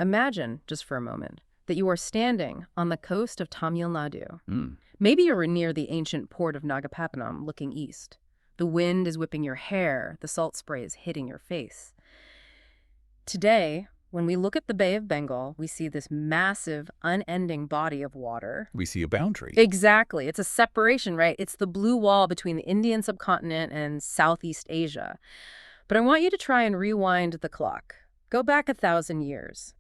Imagine, just for a moment, that you are standing on the coast of Tamil Nadu. Mm. Maybe you're near the ancient port of Nagapattinam looking east. The wind is whipping your hair, the salt spray is hitting your face. Today, when we look at the Bay of Bengal, we see this massive, unending body of water. We see a boundary. Exactly. It's a separation, right? It's the blue wall between the Indian subcontinent and Southeast Asia. But I want you to try and rewind the clock. Go back 1,000 years.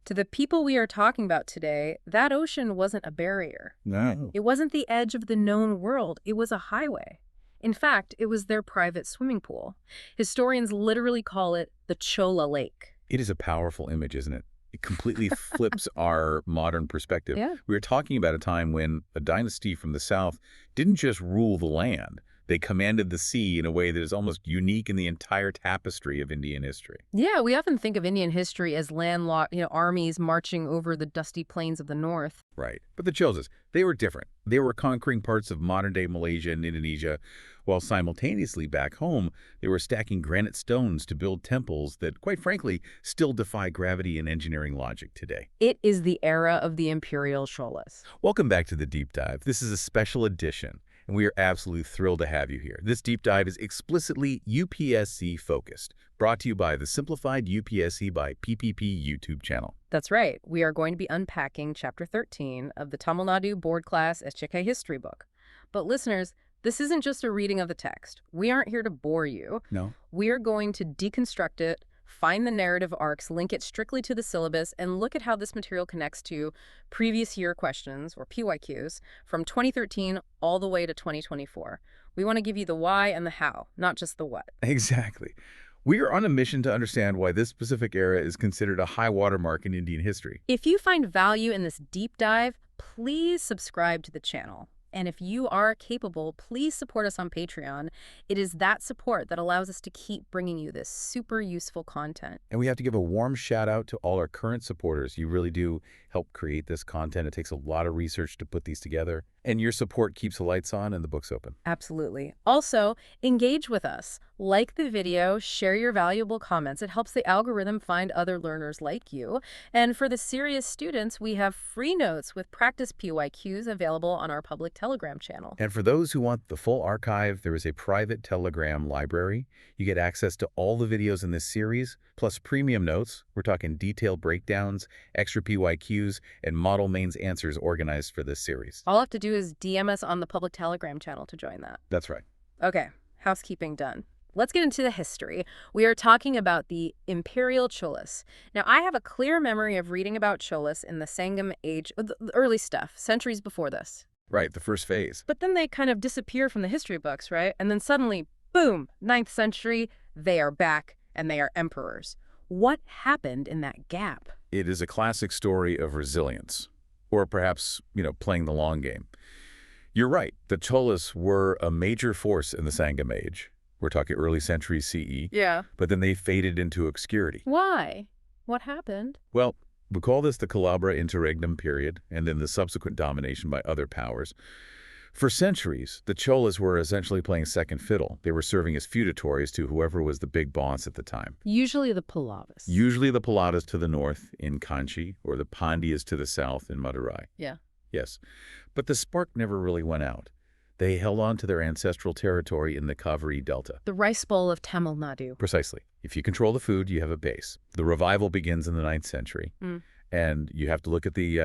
To the people we are talking about today, that ocean wasn't a barrier. No. It wasn't the edge of the known world. It was a highway. In fact, it was their private swimming pool. Historians literally call it the Chola Lake. It is a powerful image, isn't it? It completely flips our modern perspective. Yeah. We were talking about a time when a dynasty from the south didn't just rule the land. They commanded the sea in a way that is almost unique in the entire tapestry of Indian history. Yeah, we often think of Indian history as landlocked, armies marching over the dusty plains of the north. Right. But the Cholas, they were different. They were conquering parts of modern-day Malaysia and Indonesia, while simultaneously back home, they were stacking granite stones to build temples that, quite frankly, still defy gravity and engineering logic today. It is the era of the Imperial Cholas. Welcome back to the Deep Dive. This is a special edition, and we are absolutely thrilled to have you here. This Deep Dive is explicitly UPSC focused, brought to you by the Simplified UPSC by PPP YouTube channel. That's right. We are going to be unpacking Chapter 13 of the Tamil Nadu Board Class SJK History book. But listeners, this isn't just a reading of the text. We aren't here to bore you. No. We are going to deconstruct it, find the narrative arcs, link it strictly to the syllabus, and look at how this material connects to previous year questions, or PYQs, from 2013 all the way to 2024. We want to give you the why and the how, not just the what. Exactly. We are on a mission to understand why this specific era is considered a high watermark in Indian history. If you find value in this deep dive, please subscribe to the channel. And if you are capable, please support us on Patreon. It is that support that allows us to keep bringing you this super useful content. And we have to give a warm shout out to all our current supporters. You really do help create this content. It takes a lot of research to put these together. And your support keeps the lights on and the books open. Absolutely. Also, engage with us. Like the video, share your valuable comments. It helps the algorithm find other learners like you. And for the serious students, we have free notes with practice PYQs available on our public Telegram channel. And for those who want the full archive, there is a private Telegram library. You get access to all the videos in this series, plus premium notes. We're talking detailed breakdowns, extra PYQs, and model mains answers organized for this series. All I have to do is DM us on the public Telegram channel to join that. That's right. Okay, housekeeping done. Let's get into the history. We are talking about the Imperial Cholas. Now, I have a clear memory of reading about Cholas in the Sangam age, the early stuff, centuries before this. Right, the first phase. But then they kind of disappear from the history books, right? And then suddenly, boom, 9th century, they are back and they are emperors. What happened in that gap? It is a classic story of resilience, or perhaps, playing the long game. You're right. The Cholas were a major force in the Sangam age. We're talking early centuries CE. Yeah. But then they faded into obscurity. Why? What happened? Well, we call this the Calabra interregnum period, and then the subsequent domination by other powers. For centuries, the Cholas were essentially playing second fiddle. They were serving as feudatories to whoever was the big boss at the time. Usually the Pallavas. Usually the Pallavas to the north in Kanchi, or the Pandyas to the south in Madurai. Yeah. Yes. But the spark never really went out. They held on to their ancestral territory in the Kaveri Delta. The rice bowl of Tamil Nadu. Precisely. If you control the food, you have a base. The revival begins in the 9th century. And you have to look at the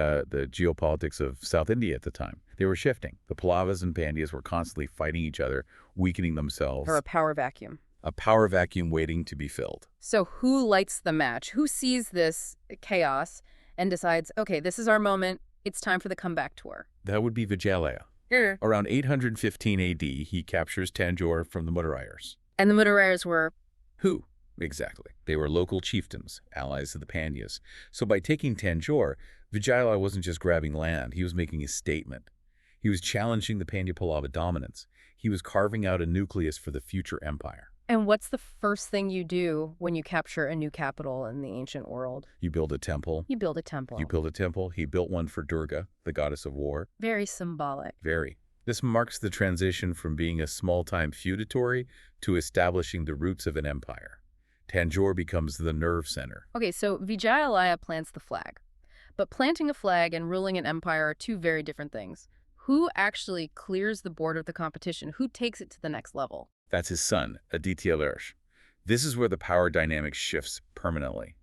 geopolitics of South India at the time. They were shifting. The Pallavas and Pandyas were constantly fighting each other, weakening themselves. Or a power vacuum. A power vacuum waiting to be filled. So who lights the match? Who sees this chaos and decides, okay, this is our moment. It's time for the comeback tour? That would be Vijayalaya. Around AD, he captures Thanjavur from the Mudurayars. And the Mudurayars were? Who? Exactly. They were local chieftains, allies of the Pandyas. So by taking Thanjavur, Vijayalaya wasn't just grabbing land. He was making a statement. He was challenging the Pandya-Pallava dominance. He was carving out a nucleus for the future empire. And what's the first thing you do when you capture a new capital in the ancient world? You build a temple. You build a temple. You build a temple. He built one for Durga, the goddess of war. Very symbolic. Very. This marks the transition from being a small-time feudatory to establishing the roots of an empire. Thanjavur becomes the nerve center. Okay, so Vijayalaya plants the flag. But planting a flag and ruling an empire are two very different things. Who actually clears the board of the competition? Who takes it to the next level? That's his son, Aditya. This is where the power dynamic shifts permanently.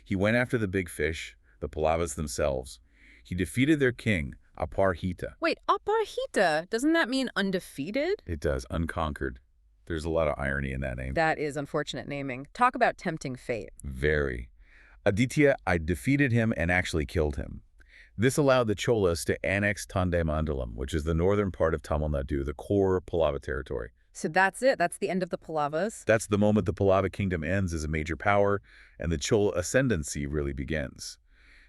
He went after the big fish, the Pallavas themselves. He defeated their king, Aparhita. Wait, Aparhita, doesn't that mean undefeated? It does, unconquered. There's a lot of irony in that name. That is unfortunate naming. Talk about tempting fate. Very. Aditya, I defeated him and actually killed him. This allowed the Cholas to annex Thondamandalam, which is the northern part of Tamil Nadu, the core Pallava territory. So that's it? That's the end of the Pallavas? That's the moment the Pallava kingdom ends as a major power, and the Chola ascendancy really begins.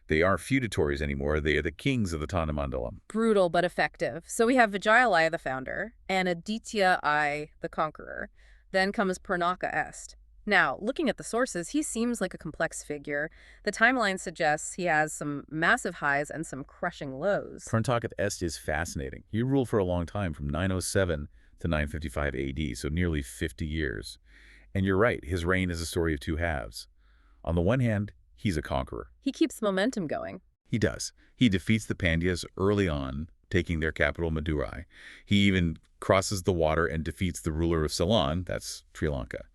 They aren't feudatories anymore, they are the kings of the Thondamandalam. Brutal but effective. So we have Vijayalaya, the founder, and Aditya I, the conqueror. Then comes Parantaka Est. Now, looking at the sources, he seems like a complex figure. The timeline suggests he has some massive highs and some crushing lows. Parantaka Est is fascinating. He ruled for a long time, from 907 to 955 AD, so nearly 50 years. And you're right, his reign is a story of two halves. On the one hand, he's a conqueror. He keeps the momentum going. He does. He defeats the Pandyas early on, taking their capital Madurai. He even crosses the water and defeats the ruler of Ceylon, that's Sri Lanka.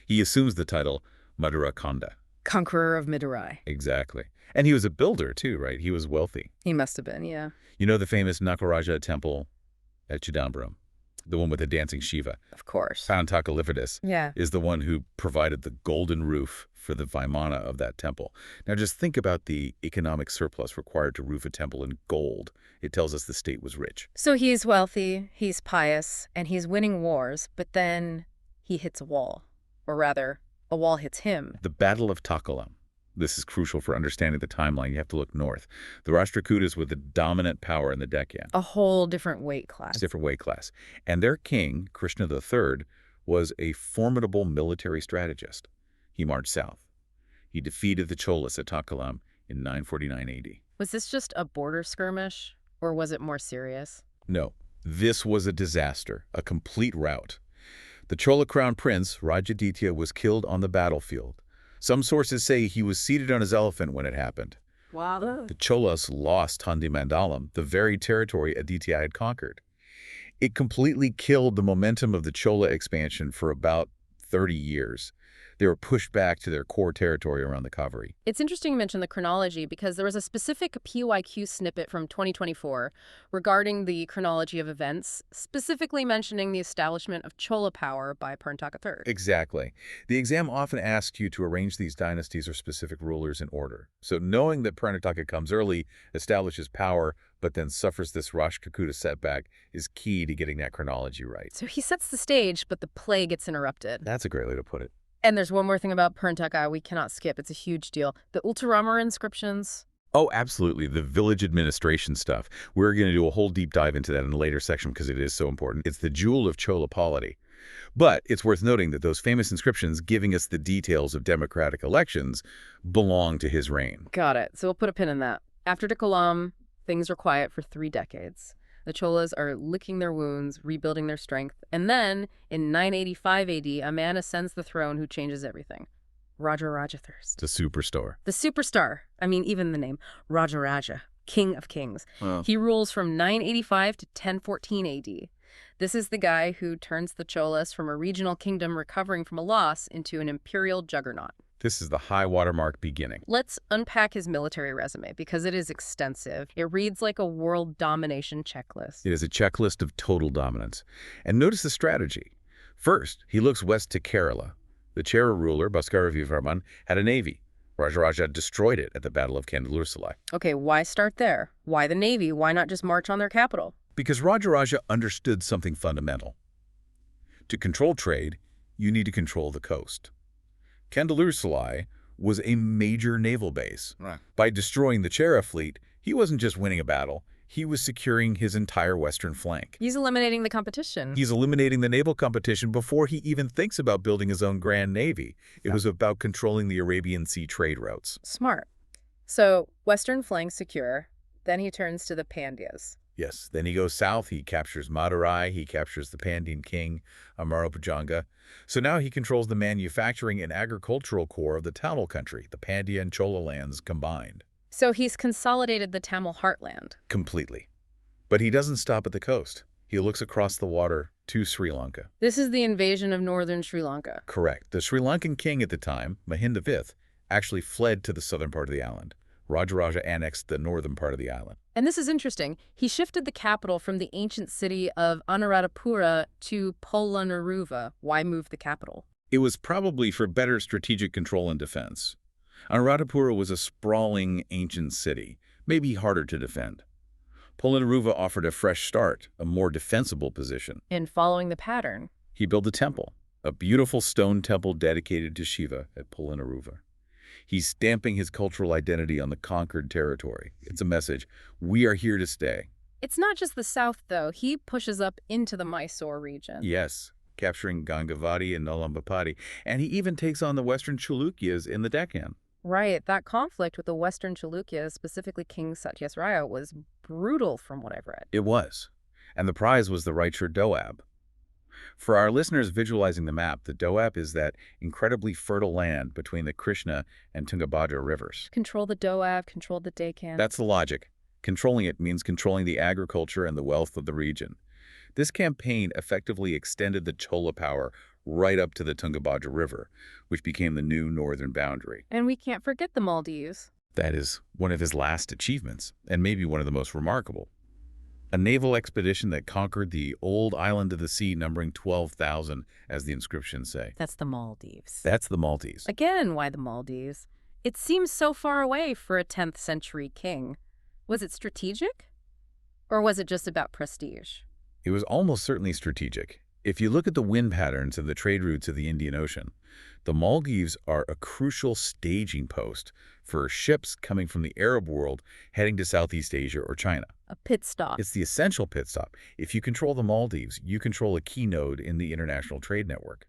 He assumes the title Madura Khanda. Conqueror of Madurai. Exactly. And he was a builder too, right? He was wealthy. He must have been, yeah. You know the famous Nakaraja temple at Chidambaram? The one with the dancing Shiva. Of course. Parantaka Yeah. is the one who provided the golden roof for the Vimana of that temple. Now just think about the economic surplus required to roof a temple in gold. It tells us the state was rich. So he's wealthy, he's pious, and he's winning wars, but then he hits a wall. Or rather, a wall hits him. The Battle of Takkolam. This is crucial for understanding the timeline. You have to look north. The Rashtrakutas were the dominant power in the Deccan. A whole different weight class. It's a different weight class. And their king, Krishna III, was a formidable military strategist. He marched south. He defeated the Cholas at Takkolam in 949 AD. Was this just a border skirmish, or was it more serious? No, this was a disaster, a complete rout. The Chola crown prince, Rajaditya, was killed on the battlefield. Some sources say he was seated on his elephant when it happened. Wow. The Cholas lost Thondamandalam, the very territory Aditya had conquered. It completely killed the momentum of the Chola expansion for about 30 years. They were pushed back to their core territory around the Kaveri. It's interesting you mention the chronology because there was a specific PYQ snippet from 2024 regarding the chronology of events, specifically mentioning the establishment of Chola power by Parantaka III. Exactly. The exam often asks you to arrange these dynasties or specific rulers in order. So knowing that Parantaka comes early, establishes power, but then suffers this Rashtrakuta setback is key to getting that chronology right. So he sets the stage, but the play gets interrupted. That's a great way to put it. And there's one more thing about Parantaka we cannot skip. It's a huge deal. The Uttiramerur inscriptions. Oh, absolutely. The village administration stuff. We're going to do a whole deep dive into that in a later section because it is so important. It's the jewel of Chola polity. But it's worth noting that those famous inscriptions giving us the details of democratic elections belong to his reign. Got it. So we'll put a pin in that. After Takkolam, things are quiet for 3 decades. The Cholas are licking their wounds, rebuilding their strength. And then, in 985 AD, a man ascends the throne who changes everything. Rajaraja Thirst. The superstar. The superstar. I mean, even the name. Rajaraja, King of Kings. Wow. He rules from 985 to 1014 AD. This is the guy who turns the Cholas from a regional kingdom recovering from a loss into an imperial juggernaut. This is the high watermark beginning. Let's unpack his military resume because it is extensive. It reads like a world domination checklist. It is a checklist of total dominance. And notice the strategy. First, he looks west to Kerala. The Chera ruler, Bhaskara Vivarman, had a navy. Rajaraja destroyed it at the Battle of Kudavolai. Okay, why start there? Why the navy? Why not just march on their capital? Because Rajaraja understood something fundamental. To control trade, you need to control the coast. Kudavolai was a major naval base. Right. By destroying the Chera fleet, he wasn't just winning a battle, he was securing his entire western flank. He's eliminating the competition. He's eliminating the naval competition before he even thinks about building his own grand navy. It was about controlling the Arabian Sea trade routes. Smart. So, western flank secure, then he turns to the Pandyas. Yes, then he goes south, he captures Madurai, he captures the Pandyan king, Amarapujanga. So now he controls the manufacturing and agricultural core of the Tamil country, the Pandya and Chola lands combined. So he's consolidated the Tamil heartland. Completely. But he doesn't stop at the coast. He looks across the water to Sri Lanka. This is the invasion of northern Sri Lanka. Correct. The Sri Lankan king at the time, Mahinda V, actually fled to the southern part of the island. Rajaraja annexed the northern part of the island. And this is interesting. He shifted the capital from the ancient city of Anuradhapura to Polonnaruwa. Why move the capital? It was probably for better strategic control and defense. Anuradhapura was a sprawling ancient city, maybe harder to defend. Polonnaruwa offered a fresh start, a more defensible position. In following the pattern. He built a temple, a beautiful stone temple dedicated to Shiva at Polonnaruwa. He's stamping his cultural identity on the conquered territory. It's a message, we are here to stay. It's not just the south, though. He pushes up into the Mysore region. Yes, capturing Gangavati and Nalambapati, and he even takes on the western Chalukyas in the Deccan. Right. That conflict with the western Chalukyas, specifically King Satyasraya, was brutal from what I've read. It was. And the prize was the Raichur Doab. For our listeners visualizing the map, the Doab is that incredibly fertile land between the Krishna and Tungabhadra rivers. Control the Doab, control the Deccan. That's the logic. Controlling it means controlling the agriculture and the wealth of the region. This campaign effectively extended the Chola power right up to the Tungabhadra River, which became the new northern boundary. And we can't forget the Maldives. That is one of his last achievements, and maybe one of the most remarkable. A naval expedition that conquered the old island of the sea numbering 12,000, as the inscriptions say. That's the Maldives. That's the Maldives. Again, why the Maldives? It seems so far away for a 10th century king. Was it strategic? Or was it just about prestige? It was almost certainly strategic. If you look at the wind patterns and the trade routes of the Indian Ocean, the Maldives are a crucial staging post for ships coming from the Arab world heading to Southeast Asia or China. A pit stop. It's the essential pit stop. If you control the Maldives, you control a key node in the international trade network.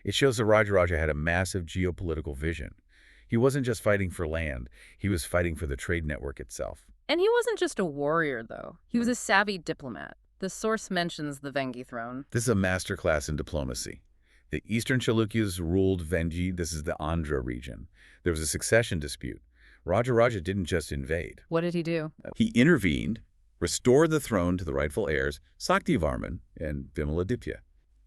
It shows that Rajaraja had a massive geopolitical vision. He wasn't just fighting for land, he was fighting for the trade network itself. And he wasn't just a warrior, though. He was a savvy diplomat. The source mentions the Vengi throne. This is a masterclass in diplomacy. The Eastern Chalukyas ruled Vengi. This is the Andhra region. There was a succession dispute. Rajaraja didn't just invade. What did he do? He intervened, restored the throne to the rightful heirs, Saktivarman and Vimaladitya.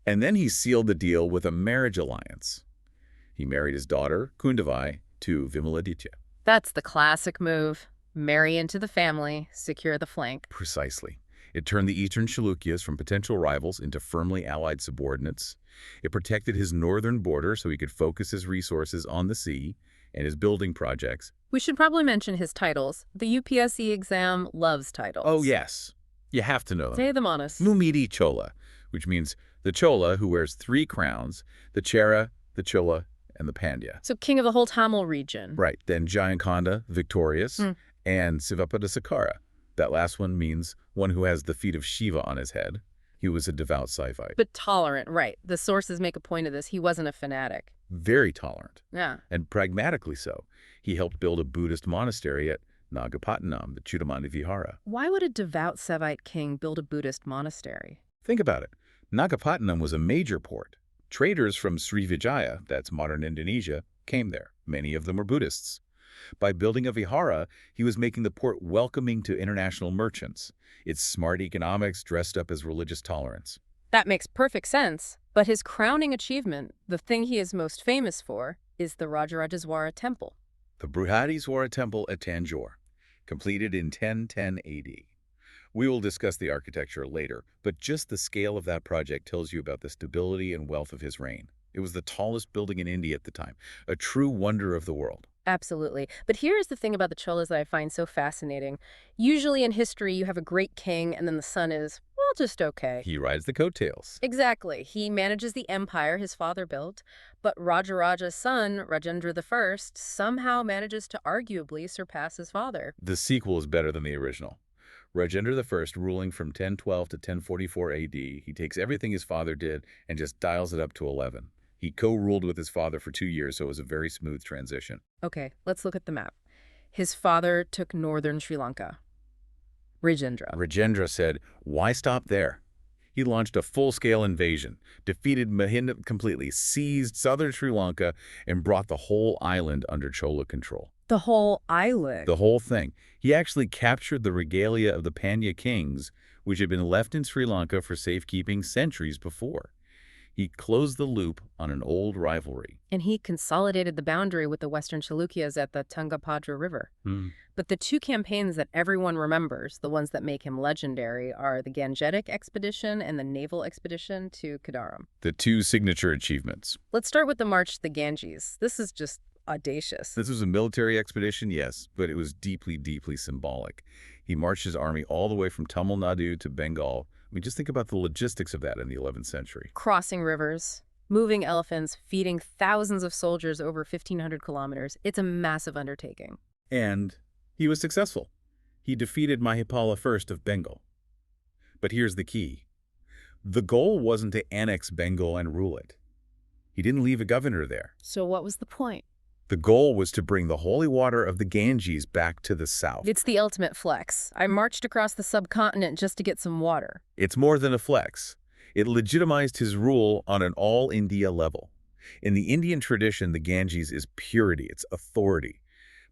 And then he sealed the deal with a marriage alliance. He married his daughter, Kudavolai, to Vimaladitya. That's the classic move. Marry into the family, secure the flank. Precisely. It turned the Eastern Chalukyas from potential rivals into firmly allied subordinates. It protected his northern border so he could focus his resources on the sea and his building projects. We should probably mention his titles. The UPSC exam loves titles. Oh, yes. You have to know them. Say them on us. Mumidi Chola, which means the Chola who wears 3 crowns, the Chera, the Chola, and the Pandya. So king of the whole Tamil region. Right. Then Jayakonda, victorious, and Sivapada Sakara. That last one means one who has the feet of Shiva on his head. He was a devout Saivite. But tolerant, right. The sources make a point of this. He wasn't a fanatic. Very tolerant. Yeah. And pragmatically so. He helped build a Buddhist monastery at Nagapattinam, the Chudamani Vihara. Why would a devout Saivite king build a Buddhist monastery? Think about it. Nagapattinam was a major port. Traders from Srivijaya, that's modern Indonesia, came there. Many of them were Buddhists. By building a vihara, he was making the port welcoming to international merchants. It's smart economics dressed up as religious tolerance. That makes perfect sense. But his crowning achievement, the thing he is most famous for, is the Rajarajaswara Temple. The Brihadiswara Temple at Thanjavur, completed in 1010 AD. We will discuss the architecture later, but just the scale of that project tells you about the stability and wealth of his reign. It was the tallest building in India at the time, a true wonder of the world. Absolutely. But here's the thing about the Cholas that I find so fascinating. Usually in history, you have a great king and then the son is, well, just okay. He rides the coattails. Exactly. He manages the empire his father built, but Rajaraja's son, Rajendra I, somehow manages to arguably surpass his father. The sequel is better than the original. Rajendra I, ruling from 1012 to 1044 AD, he takes everything his father did and just dials it up to 11. He co-ruled with his father for 2 years, so it was a very smooth transition. Okay, let's look at the map. His father took northern Sri Lanka. Rajendra said, why stop there? He launched a full-scale invasion, defeated Mahinda completely, seized southern Sri Lanka, and brought the whole island under Chola control. The whole island? The whole thing. He actually captured the regalia of the Pandya kings, which had been left in Sri Lanka for safekeeping centuries before. He closed the loop on an old rivalry. And he consolidated the boundary with the Western Chalukyas at the Tungabhadra River. But the two campaigns that everyone remembers, the ones that make him legendary, are the Gangetic expedition and the naval expedition to Kadaram. The two signature achievements. Let's start with the March to the Ganges. This is just audacious. This was a military expedition, yes, but it was deeply, deeply symbolic. He marched his army all the way from Tamil Nadu to Bengal. I mean, just think about the logistics of that in the 11th century. Crossing rivers, moving elephants, feeding thousands of soldiers over 1,500 kilometers. It's a massive undertaking. And he was successful. He defeated Mahipala I of Bengal. But here's the key. The goal wasn't to annex Bengal and rule it. He didn't leave a governor there. So what was the point? The goal was to bring the holy water of the Ganges back to the south. It's the ultimate flex. I marched across the subcontinent just to get some water. It's more than a flex. It legitimized his rule on an all-India level. In the Indian tradition, the Ganges is purity, it's authority.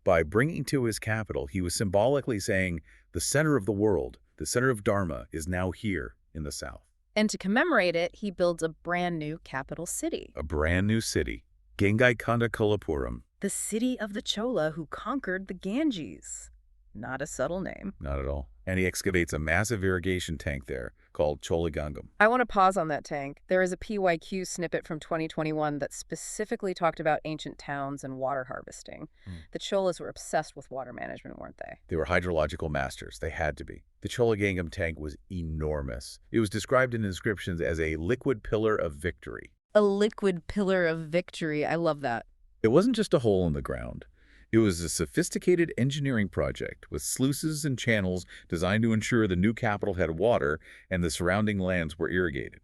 By bringing to his capital, he was symbolically saying, the center of the world, the center of Dharma, is now here in the south. And to commemorate it, he builds a brand new capital city. A brand new city, Gangaikonda Kolapuram. The city of the Chola who conquered the Ganges. Not a subtle name. Not at all. And he excavates a massive irrigation tank there called Cholagangam. I want to pause on that tank. There is a PYQ snippet from 2021 that specifically talked about ancient towns and water harvesting. The Cholas were obsessed with water management, weren't they? They were hydrological masters. They had to be. The Cholagangam tank was enormous. It was described in inscriptions as a liquid pillar of victory. A liquid pillar of victory. I love that. It wasn't just a hole in the ground. It was a sophisticated engineering project with sluices and channels designed to ensure the new capital had water and the surrounding lands were irrigated.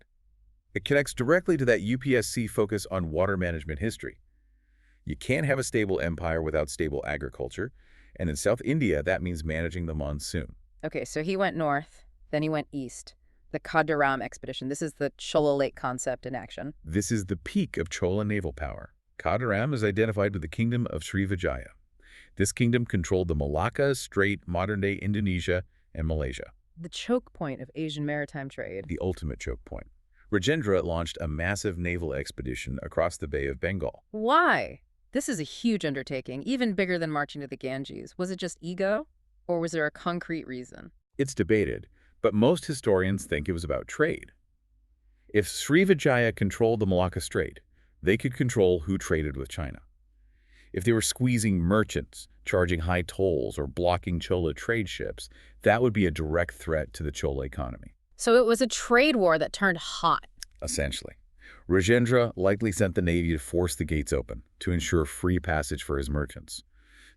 It connects directly to that UPSC focus on water management history. You can't have a stable empire without stable agriculture, and in South India, that means managing the monsoon. Okay, so he went north, then he went east. The Kadaram expedition. This is the Chola Lake concept in action. This is the peak of Chola naval power. Kadaram is identified with the kingdom of Srivijaya. This kingdom controlled the Malacca Strait, modern-day Indonesia, and Malaysia. The choke point of Asian maritime trade. The ultimate choke point. Rajendra launched a massive naval expedition across the Bay of Bengal. Why? This is a huge undertaking, even bigger than marching to the Ganges. Was it just ego, or was there a concrete reason? It's debated, but most historians think it was about trade. If Srivijaya controlled the Malacca Strait, they could control who traded with China. If they were squeezing merchants, charging high tolls, or blocking Chola trade ships, that would be a direct threat to the Chola economy. So it was a trade war that turned hot. Essentially. Rajendra likely sent the navy to force the gates open, to ensure free passage for his merchants.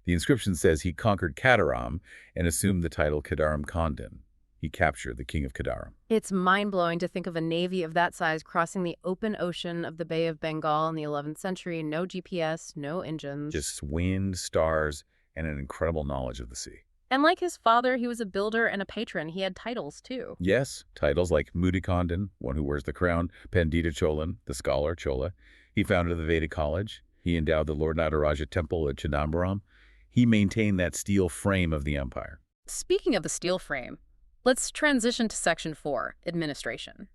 The inscription says he conquered Kadaram and assumed the title Kadaram Khandan. He captured the king of Kadaram. It's mind-blowing to think of a navy of that size crossing the open ocean of the Bay of Bengal in the 11th century. No GPS, no engines. Just wind, stars, and an incredible knowledge of the sea. And like his father, he was a builder and a patron. He had titles, too. Yes, titles like Mudikandan, one who wears the crown, Pandita Cholan, the scholar Chola. He founded the Vedic College. He endowed the Lord Rajaraja temple at Chidambaram. He maintained that steel frame of the empire. Speaking of the steel frame, let's transition to Section 4, administration.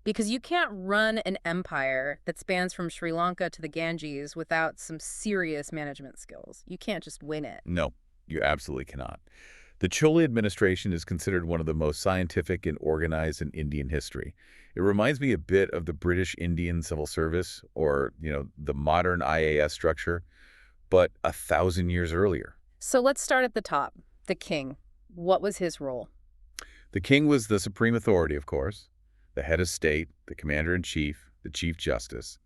Because you can't run an empire that spans from Sri Lanka to the Ganges without some serious management skills. You can't just win it. No, you absolutely cannot. The Chola administration is considered one of the most scientific and organized in Indian history. It reminds me a bit of the British Indian civil service or, the modern IAS structure, but 1,000 years earlier. So let's start at the top. The king. What was his role? The king was the supreme authority, of course, the head of state, the commander-in-chief, the chief justice.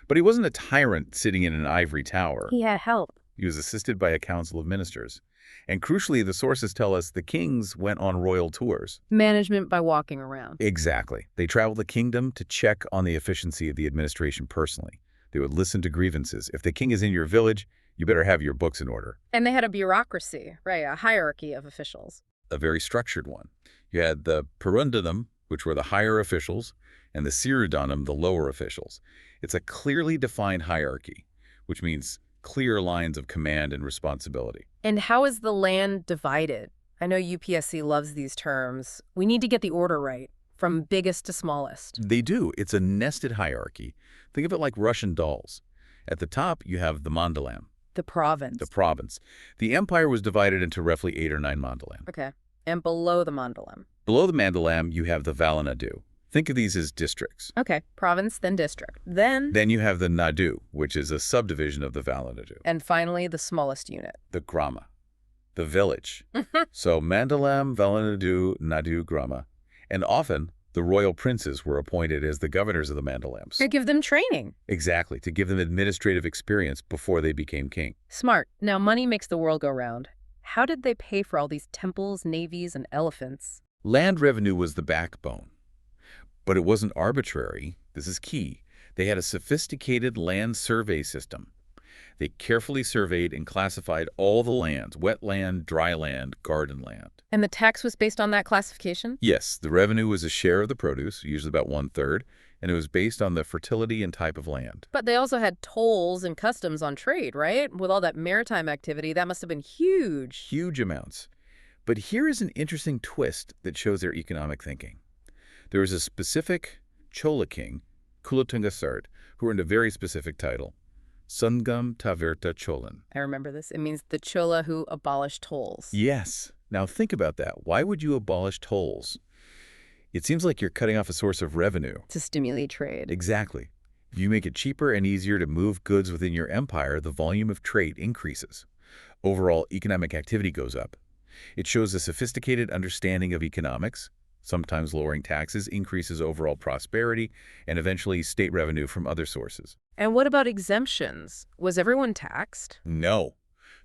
But he wasn't a tyrant sitting in an ivory tower. He had help. He was assisted by a council of ministers. And crucially, the sources tell us the kings went on royal tours. Management by walking around. Exactly. They traveled the kingdom to check on the efficiency of the administration personally. They would listen to grievances. If the king is in your village, you better have your books in order. And they had a bureaucracy, right, a hierarchy of officials. a very structured one. You had the Perundanum, which were the higher officials, and the Sirudanum, the lower officials. It's a clearly defined hierarchy, which means clear lines of command and responsibility. And how is the land divided? I know UPSC loves these terms. We need to get the order right, from biggest to smallest. They do. It's a nested hierarchy. Think of it like Russian dolls. At the top, you have the Mandalam, The province. the province. The empire was divided into roughly 8 or 9 Mandalam. Okay. And below the Mandalam. Below the Mandalam, you have the Valanadu. Think of these as districts. Okay. Province, then district. Then You have the Nadu, which is a subdivision of the Valanadu. and finally, the smallest unit. The Grama, the village. So Mandalam, Valanadu, Nadu, Grama. And often, the royal princes were appointed as the governors of the Mandalams. To give them training. Exactly, to give them administrative experience before they became king. Smart. Now, money makes the world go round. How did they pay for all these temples, navies, and elephants? Land revenue was the backbone. But it wasn't arbitrary. This is key. They had a sophisticated land survey system. They carefully surveyed and classified all the lands, wet land, dry land, garden land. And the tax was based on that classification? Yes, the revenue was a share of the produce, usually about 1/3, and it was based on the fertility and type of land. But they also had tolls and customs on trade, right? With all that maritime activity, that must have been huge. Huge amounts. But here is an interesting twist that shows their economic thinking. There was a specific Chola king, Kulotunga III, who earned a very specific title, Sungam Taverta Cholan. I remember this. It means the Chola who abolished tolls. Yes. Now think about that. Why would you abolish tolls? It seems like you're cutting off a source of revenue. To stimulate trade. Exactly. If you make it cheaper and easier to move goods within your empire, the volume of trade increases. Overall economic activity goes up. It shows a sophisticated understanding of economics. Sometimes lowering taxes increases overall prosperity and eventually state revenue from other sources. And what about exemptions? Was everyone taxed? No.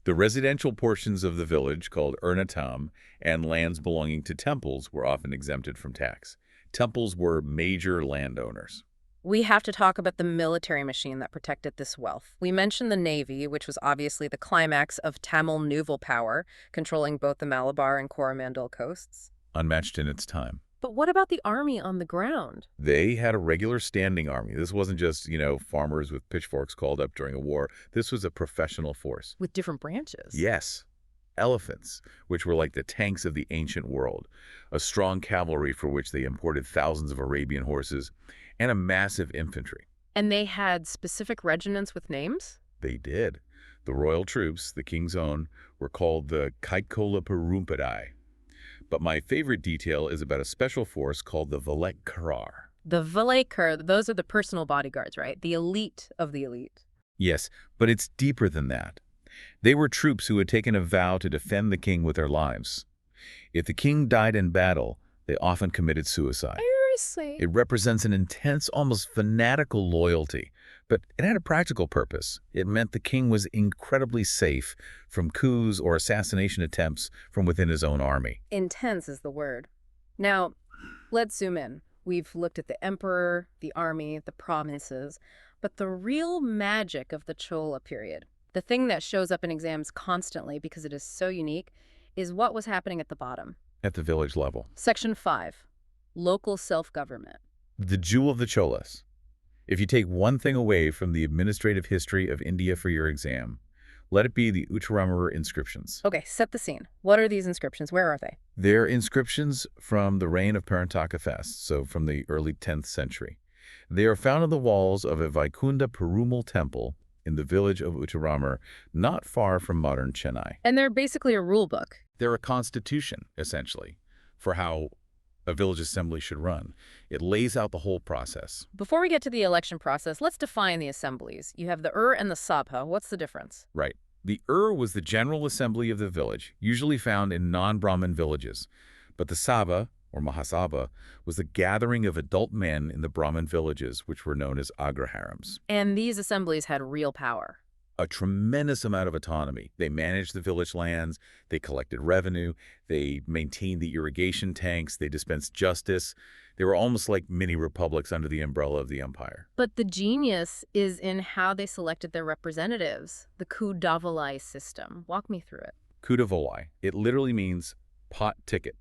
The residential portions of the village, called Ernatam, and lands belonging to temples were often exempted from tax. Temples were major landowners. We have to talk about the military machine that protected this wealth. We mentioned the Navy, which was obviously the climax of Tamil naval power, controlling both the Malabar and Coromandel coasts. Unmatched in its time. But what about the army on the ground? They had a regular standing army. This wasn't just, farmers with pitchforks called up during a war. This was a professional force. With different branches? Yes. Elephants, which were like the tanks of the ancient world. A strong cavalry for which they imported thousands of Arabian horses, and a massive infantry. And they had specific regiments with names? They did. The royal troops, the king's own, were called the Kaikkola Perumpadai. But my favorite detail is about a special force called the Velekkarar. The Velekar, those are the personal bodyguards, right? The elite of the elite. Yes, but it's deeper than that. They were troops who had taken a vow to defend the king with their lives. If the king died in battle, they often committed suicide. Seriously? It represents an intense, almost fanatical loyalty, but it had a practical purpose. It meant the king was incredibly safe from coups or assassination attempts from within his own army. Intense is the word. Now, let's zoom in. We've looked at the emperor, the army, the provinces, but the real magic of the Chola period, the thing that shows up in exams constantly because it is so unique, is what was happening at the bottom. At the village level. Section 5, local self-government. The jewel of the Cholas. If you take one thing away from the administrative history of India for your exam, let it be the Uttiramerur inscriptions. Okay, set the scene. What are these inscriptions? Where are they? They're inscriptions from the reign of Parantaka fast, so from the early 10th century. They are found on the walls of a Vaikunda Perumal temple in the village of Uttiramerur, not far from modern Chennai. And they're basically a rule book. They're a constitution, essentially, for how a village assembly should run. It lays out the whole process. Before we get to the election process, let's define the assemblies. You have the and the Sabha. What's the difference? Right. The was the general assembly of the village, usually found in non-Brahmin villages. But the Sabha, or Mahasabha, was the gathering of adult men in the Brahmin villages, which were known as agrahārams. And these assemblies had real power. A tremendous amount of autonomy. They managed the village lands, they collected revenue, they maintained the irrigation tanks, they dispensed justice. They were almost like mini republics under the umbrella of the empire. But the genius is in how they selected their representatives, the Kudavolai system. Walk me through it. Kudavolai. It literally means pot ticket.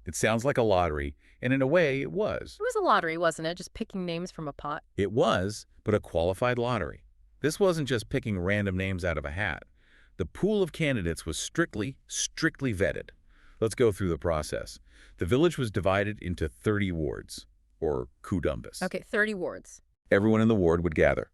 It sounds like a lottery, and in a way, it was. It was a lottery, wasn't it? Just picking names from a pot. It was, but a qualified lottery. This wasn't just picking random names out of a hat. The pool of candidates was strictly vetted. Let's go through the process. The village was divided into 30 wards, or kudumbas. Okay, 30 wards. Everyone in the ward would gather,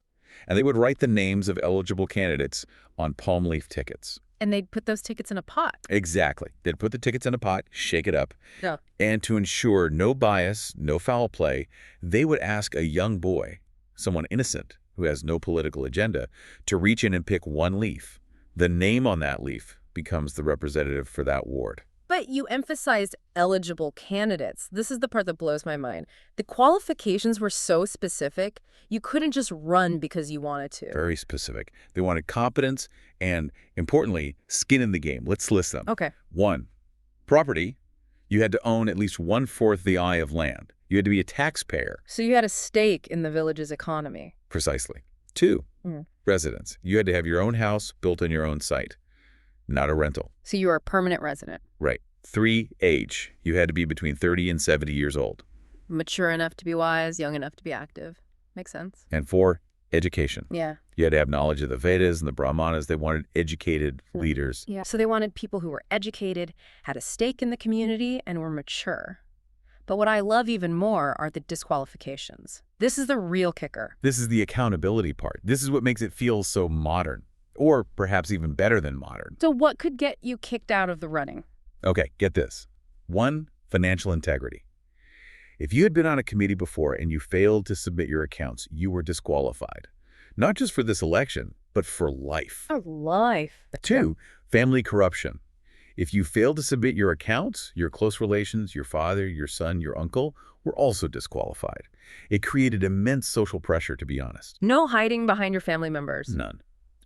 and they would write the names of eligible candidates on palm leaf tickets. And they'd put those tickets in a pot. Exactly. They'd put the tickets in a pot, shake it up, Yeah. and to ensure no bias, no foul play, they would ask a young boy, someone innocent who has no political agenda, to reach in and pick one leaf. The name on that leaf becomes the representative for that ward. But you emphasized eligible candidates. This is the part that blows my mind. The qualifications were so specific, you couldn't just run because you wanted to. Very specific. They wanted competence and, importantly, skin in the game. Let's list them. Okay. 1, property. You had to own at least 1/4 the eye of land. You had to be a taxpayer. So you had a stake in the village's economy. Precisely. 2, residence. You had to have your own house built on your own site, not a rental. So you were a permanent resident. Right. 3, age. You had to be between 30 and 70 years old. Mature enough to be wise, young enough to be active. Makes sense. And 4, education. Yeah. You had to have knowledge of the Vedas and the Brahmanas. They wanted educated leaders. Yeah. So they wanted people who were educated, had a stake in the community, and were mature. But what I love even more are the disqualifications. This is the real kicker. This is the accountability part. This is what makes it feel so modern, or perhaps even better than modern. So what could get you kicked out of the running? Okay, get this. 1, financial integrity. If you had been on a committee before and you failed to submit your accounts, you were disqualified. Not just for this election, but for life. Oh, life. 2, family corruption. If you failed to submit your accounts, your close relations, your father, your son, your uncle, were also disqualified. It created immense social pressure, to be honest. No hiding behind your family members. None.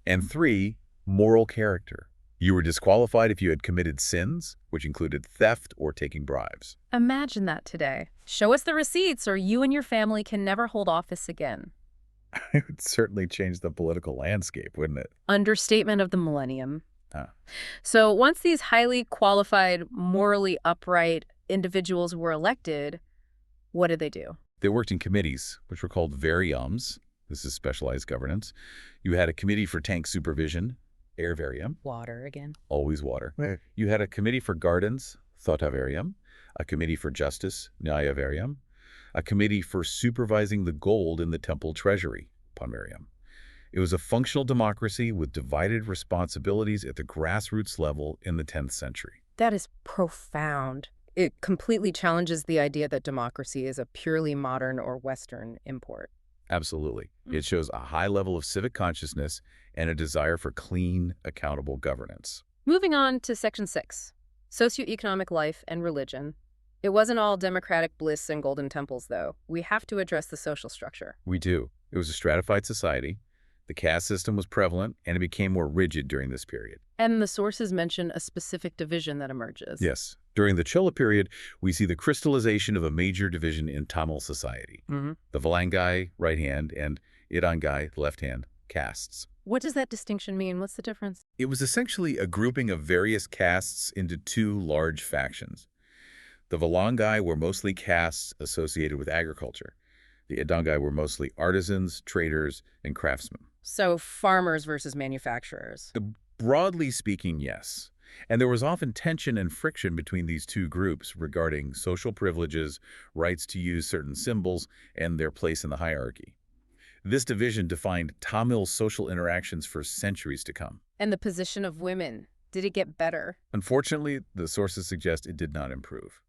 And 3, moral character. You were disqualified if you had committed sins, which included theft or taking bribes. Imagine that today. Show us the receipts or you and your family can never hold office again. It would certainly change the political landscape, wouldn't it? Understatement of the millennium. So once these highly qualified, morally upright individuals were elected, what did they do? They worked in committees, which were called variums. This is specialized governance. You had a committee for tank supervision, air varium. Water again. Always water. Right. You had a committee for gardens, thota varium, a committee for justice, nyaya varium, a committee for supervising the gold in the temple treasury, panvarium. It was a functional democracy with divided responsibilities at the grassroots level in the 10th century. That is profound. It completely challenges the idea that democracy is a purely modern or Western import. Absolutely. It shows a high level of civic consciousness and a desire for clean, accountable governance. Moving on to Section 6, Socio-Economic Life and Religion. It wasn't all democratic bliss and golden temples, though. We have to address the social structure. We do. It was a stratified society. The caste system was prevalent, and it became more rigid during this period. And the sources mention a specific division that emerges. Yes. During the Chola period, we see the crystallization of a major division in Tamil society. The Valangai, right hand, and Irangai, left hand, castes. What does that distinction mean? What's the difference? It was essentially a grouping of various castes into 2 large factions. The Valangai were mostly castes associated with agriculture. The Irangai were mostly artisans, traders, and craftsmen. So farmers versus manufacturers. Broadly speaking, yes. And there was often tension and friction between these 2 groups regarding social privileges, rights to use certain symbols, and their place in the hierarchy. This division defined Tamil social interactions for centuries to come. And the position of women, did it get better? Unfortunately, the sources suggest it did not improve.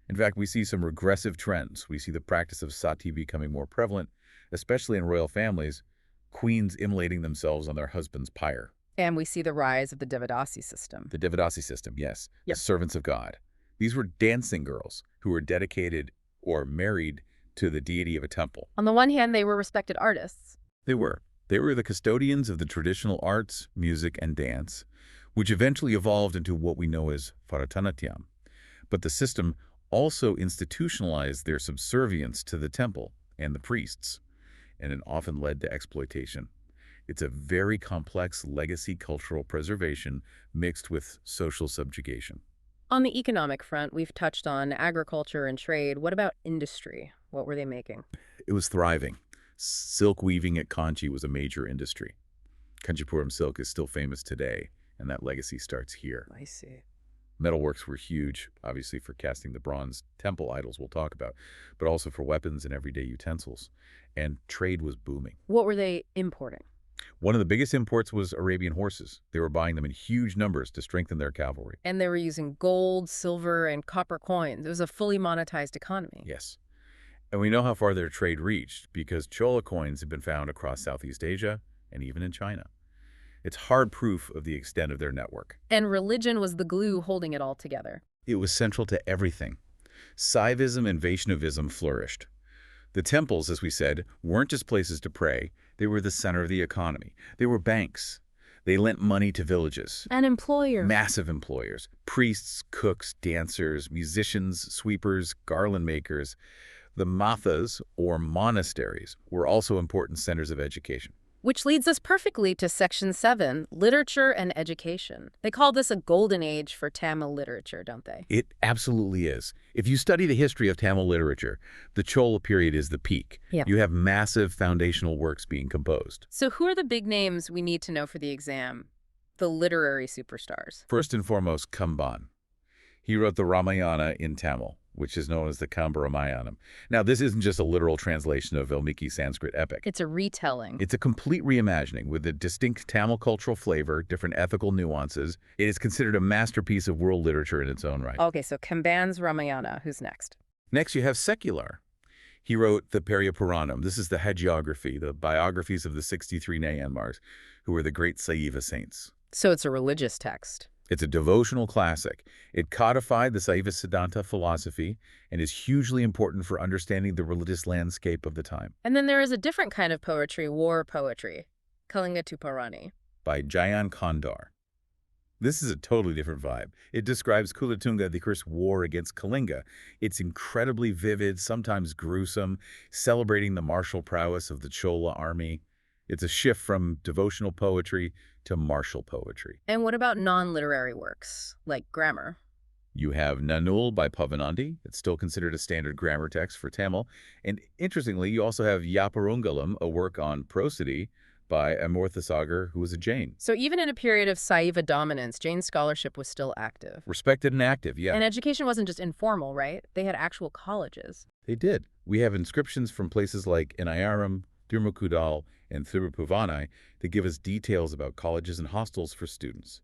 In fact, we see some regressive trends. We see the practice of sati becoming more prevalent, especially in royal families, queens immolating themselves on their husband's pyre. And we see the rise of the Devadasi system. The Devadasi system, yes. Yep. The servants of God. These were dancing girls who were dedicated or married to the deity of a temple. On the one hand, they were respected artists. They were. They were the custodians of the traditional arts, music, and dance, which eventually evolved into what we know as Bharatanatyam. But the system also institutionalized their subservience to the temple and the priests, and it often led to exploitation. It's a very complex legacy cultural preservation mixed with social subjugation. On the economic front, we've touched on agriculture and trade. What about industry? What were they making? It was thriving. Silk weaving at Kanchi was a major industry. Kanchipuram silk is still famous today, and that legacy starts here. I see. Metalworks were huge, obviously for casting the bronze temple idols we'll talk about, but also for weapons and everyday utensils. And trade was booming. What were they importing? One of the biggest imports was Arabian horses. They were buying them in huge numbers to strengthen their cavalry. And they were using gold, silver, and copper coins. It was a fully monetized economy. Yes. And we know how far their trade reached because Chola coins have been found across Southeast Asia and even in China. It's hard proof of the extent of their network. And religion was the glue holding it all together. It was central to everything. Saivism and Vaishnavism flourished. The temples, as we said, weren't just places to pray. They were the center of the economy. They were banks. They lent money to villages. An employer. Massive employers. Priests, cooks, dancers, musicians, sweepers, garland makers. The mathas, or monasteries, were also important centers of education. Which leads us perfectly to Section 7, Literature and Education. They call this a golden age for Tamil literature, don't they? It absolutely is. If you study the history of Tamil literature, the Chola period is the peak. Yep. You have massive foundational works being composed. So who are the big names we need to know for the exam? The literary superstars. First and foremost, Kamban. He wrote the Ramayana in Tamil, which is known as the Kambaramayanam. Now, this isn't just a literal translation of Valmiki Sanskrit epic. It's a retelling. It's a complete reimagining with a distinct Tamil cultural flavor, different ethical nuances. It is considered a masterpiece of world literature in its own right. Okay, so Kamban's Ramayana. Who's next? Next, you have Secular. He wrote the Periya Puranam. This is the hagiography, the biographies of the 63 Nayanmars, who were the great Saiva saints. So it's a religious text. It's a devotional classic. It codified the Saiva Siddhanta philosophy and is hugely important for understanding the religious landscape of the time. And then there is a different kind of poetry, war poetry, Kalinga Tuparani. By Jayan Kandar. This is a totally different vibe. It describes Kulatunga, the first war against Kalinga. It's incredibly vivid, sometimes gruesome, celebrating the martial prowess of the Chola army. It's a shift from devotional poetry to martial poetry. And what about non-literary works, like grammar? You have Nanul by Pavanandi. It's still considered a standard grammar text for Tamil. And interestingly, you also have Yaparungalam, a work on prosody by Amorthasagar, who was a Jain. So even in a period of Saiva dominance, Jain scholarship was still active. Respected and active, yeah. And education wasn't just informal, right? They had actual colleges. They did. We have inscriptions from places like Inayaram, Durmakudal, and Thirupuvanai that give us details about colleges and hostels for students.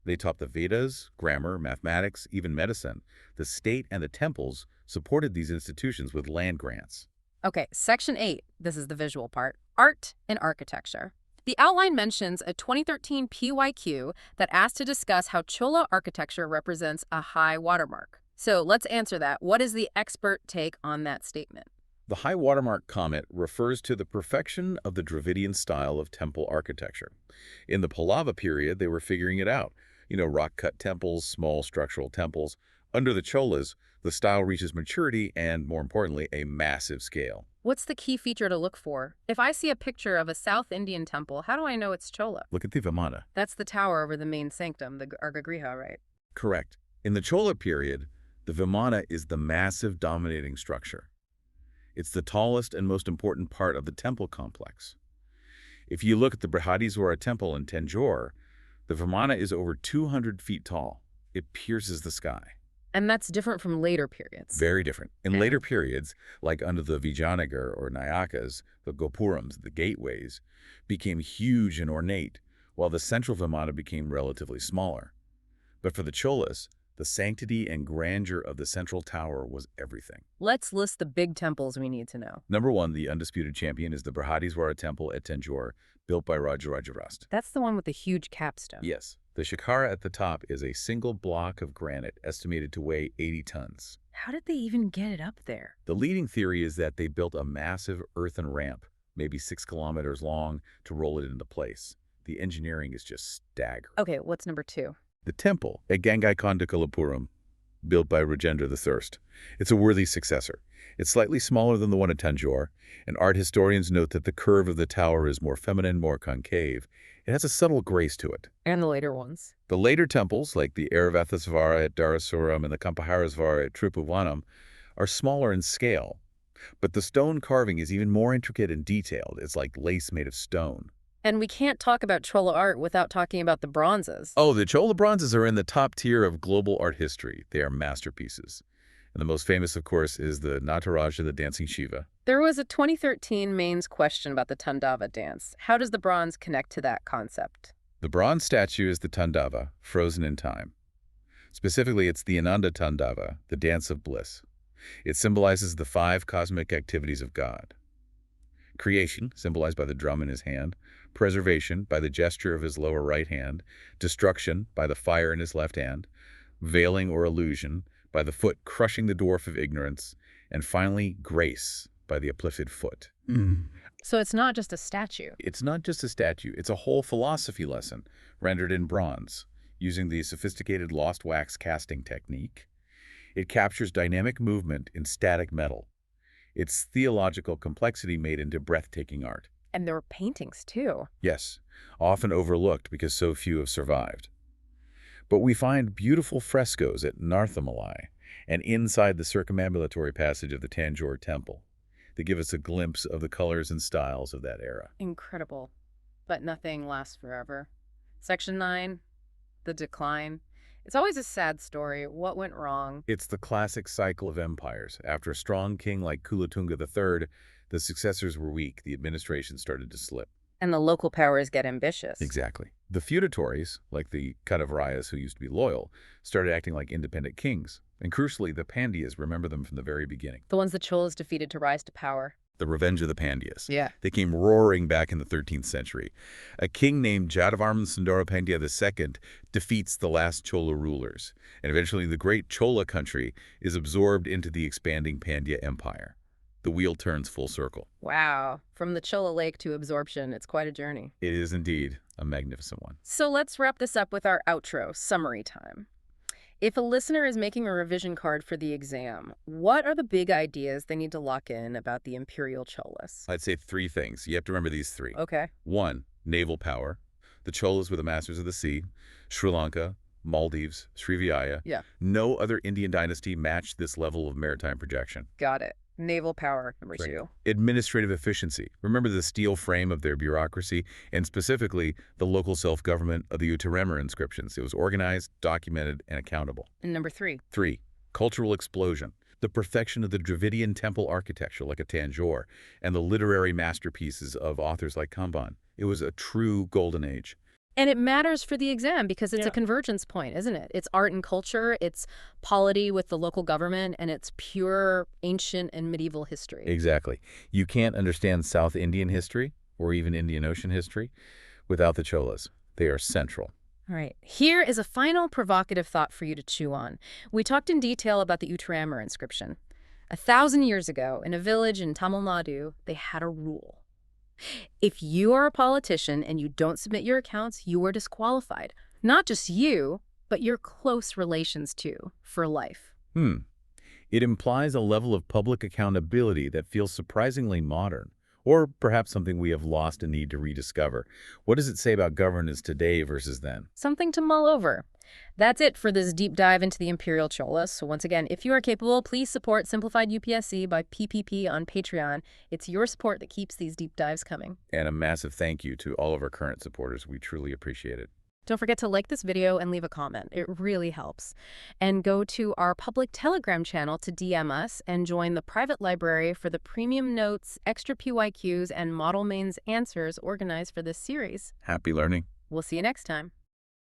They taught the Vedas, grammar, mathematics, even medicine. The state and the temples supported these institutions with land grants. Okay, Section 8, this is the visual part, Art and Architecture. The outline mentions a 2013 PYQ that asked to discuss how Chola architecture represents a high watermark. So let's answer that. What is the expert take on that statement? The high watermark comment refers to the perfection of the Dravidian style of temple architecture. In the Pallava period, they were figuring it out. Rock-cut temples, small structural temples. Under the Cholas, the style reaches maturity and, more importantly, a massive scale. What's the key feature to look for? If I see a picture of a South Indian temple, how do I know it's Chola? Look at the Vimana. That's the tower over the main sanctum, the Gargagriha, right? Correct. In the Chola period, the Vimana is the massive dominating structure. It's the tallest and most important part of the temple complex. If you look at the Brihadiswara temple in Thanjavur, the Vimana is over 200 feet tall. It pierces the sky. And that's different from later periods. Very different. In later periods, like under the Vijayanagar or Nayakas, the Gopurams, the gateways, became huge and ornate, while the central Vimana became relatively smaller. But for the Cholas, the sanctity and grandeur of the central tower was everything. Let's list the big temples we need to know. Number 1, the undisputed champion, is the Brihadiswara temple at Thanjavur, built by Rajaraja. That's the one with the huge capstone. Yes. The Shikara at the top is a single block of granite estimated to weigh 80 tons. How did they even get it up there? The leading theory is that they built a massive earthen ramp, maybe 6 kilometers long, to roll it into place. The engineering is just staggering. Okay, what's number 2? The temple at Gangai Kondakalapuram. built by Rajendra I. It's a worthy successor. It's slightly smaller than the one at Thanjavur, and art historians note that the curve of the tower is more feminine, more concave. It has a subtle grace to it. And the later ones. The later temples, like the Airavathasvara at Dharasuram and the Kampaharasvara at Triphuvanam, are smaller in scale. But the stone carving is even more intricate and detailed. It's like lace made of stone. And we can't talk about Chola art without talking about the bronzes. Oh, the Chola bronzes are in the top tier of global art history. They are masterpieces. And the most famous, of course, is the Nataraja, the Dancing Shiva. There was a 2013 mains question about the Tandava dance. How does the bronze connect to that concept? The bronze statue is the Tandava, frozen in time. Specifically, it's the Ananda Tandava, the dance of bliss. It symbolizes the 5 cosmic activities of God. Creation, symbolized by the drum in his hand. Preservation, by the gesture of his lower right hand. Destruction, by the fire in his left hand. Veiling or illusion, by the foot crushing the dwarf of ignorance. And finally, grace, by the uplifted foot. So it's not just a statue. It's not just a statue. It's a whole philosophy lesson, rendered in bronze, using the sophisticated lost wax casting technique. It captures dynamic movement in static metal. It's theological complexity made into breathtaking art. And there were paintings, too. Yes, often overlooked because so few have survived. But we find beautiful frescoes at Narthamalai and inside the circumambulatory passage of the Thanjavur temple. They give us a glimpse of the colors and styles of that era. Incredible. But nothing lasts forever. Section 9, the decline. It's always a sad story. What went wrong? It's the classic cycle of empires. After a strong king like Kulotunga III, the successors were weak. The administration started to slip. And the local powers get ambitious. Exactly. The feudatories, like the Kudavolais who used to be loyal, started acting like independent kings. And crucially, the Pandyas remember them from the very beginning. The ones the Cholas defeated to rise to power. The revenge of the Pandyas. Yeah. They came roaring back in the 13th century. A king named Jadavarman Sundara Pandya II defeats the last Chola rulers. And eventually the great Chola country is absorbed into the expanding Pandya Empire. The wheel turns full circle. Wow. From the Chola Lake to absorption, it's quite a journey. It is indeed a magnificent one. So let's wrap this up with our outro, summary time. If a listener is making a revision card for the exam, what are the big ideas they need to lock in about the Imperial Cholas? I'd say 3 things. You have to remember these 3. Okay. 1, naval power. The Cholas were the masters of the sea. Sri Lanka, Maldives, Srivijaya. Yeah. No other Indian dynasty matched this level of maritime projection. Got it. Naval power, number 2. Administrative efficiency. Remember the steel frame of their bureaucracy, and specifically the local self-government of the Uttiramerur inscriptions. It was organized, documented, and accountable. And number 3. 3, cultural explosion. The perfection of the Dravidian temple architecture like a Thanjavur, and the literary masterpieces of authors like Kamban. It was a true golden age. And it matters for the exam because it's a convergence point, isn't it? It's art and culture, it's polity with the local government, and it's pure ancient and medieval history. Exactly. You can't understand South Indian history, or even Indian Ocean history, without the Cholas. They are central. All right. Here is a final provocative thought for you to chew on. We talked in detail about the Uttiramerur inscription. 1,000 years ago, in a village in Tamil Nadu, they had a rule. If you are a politician and you don't submit your accounts, you are disqualified. Not just you, but your close relations too, for life. It implies a level of public accountability that feels surprisingly modern, or perhaps something we have lost and need to rediscover. What does it say about governance today versus then? Something to mull over. That's it for this deep dive into the Imperial Cholas. So once again, if you are capable, please support Simplified UPSC by PPP on Patreon. It's your support that keeps these deep dives coming. And a massive thank you to all of our current supporters. We truly appreciate it. Don't forget to like this video and leave a comment. It really helps. And go to our public Telegram channel to DM us and join the private library for the premium notes, extra PYQs, and model mains answers organized for this series. Happy learning. We'll see you next time.